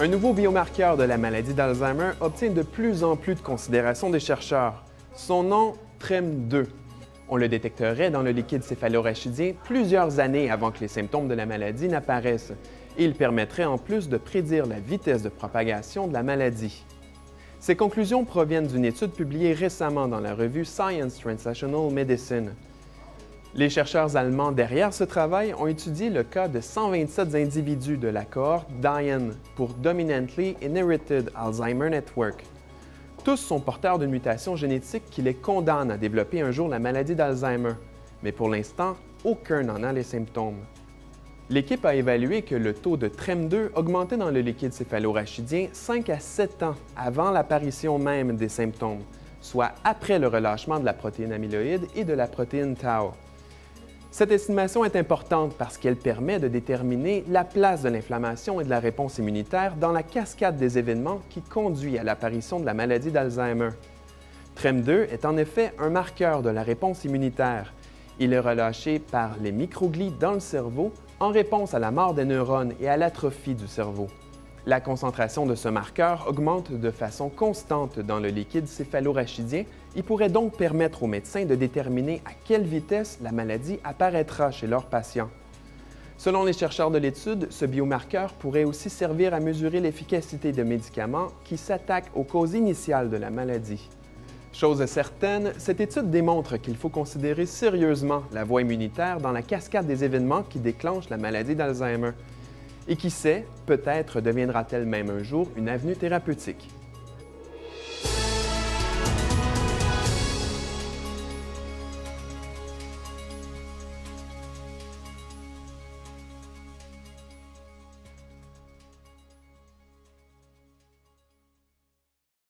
Un nouveau biomarqueur de la maladie d'Alzheimer obtient de plus en plus de considération des chercheurs. Son nom, TREM2. On le détecterait dans le liquide céphalorachidien plusieurs années avant que les symptômes de la maladie n'apparaissent, et il permettrait en plus de prédire la vitesse de propagation de la maladie. Ces conclusions proviennent d'une étude publiée récemment dans la revue Science Translational Medicine. Les chercheurs allemands derrière ce travail ont étudié le cas de 127 individus de la cohorte DIAN pour Dominantly Inherited Alzheimer Network. Tous sont porteurs d'une mutation génétique qui les condamne à développer un jour la maladie d'Alzheimer, mais pour l'instant, aucun n'en a les symptômes. L'équipe a évalué que le taux de TREM2 augmentait dans le liquide céphalorachidien 5 à 7 ans avant l'apparition même des symptômes, soit après le relâchement de la protéine amyloïde et de la protéine tau. Cette estimation est importante parce qu'elle permet de déterminer la place de l'inflammation et de la réponse immunitaire dans la cascade des événements qui conduit à l'apparition de la maladie d'Alzheimer. TREM2 est en effet un marqueur de la réponse immunitaire. Il est relâché par les microglies dans le cerveau en réponse à la mort des neurones et à l'atrophie du cerveau. La concentration de ce marqueur augmente de façon constante dans le liquide céphalorachidien et pourrait donc permettre aux médecins de déterminer à quelle vitesse la maladie apparaîtra chez leurs patients. Selon les chercheurs de l'étude, ce biomarqueur pourrait aussi servir à mesurer l'efficacité de médicaments qui s'attaquent aux causes initiales de la maladie. Chose certaine, cette étude démontre qu'il faut considérer sérieusement la voie immunitaire dans la cascade des événements qui déclenchent la maladie d'Alzheimer. Et qui sait, peut-être deviendra-t-elle même un jour une avenue thérapeutique.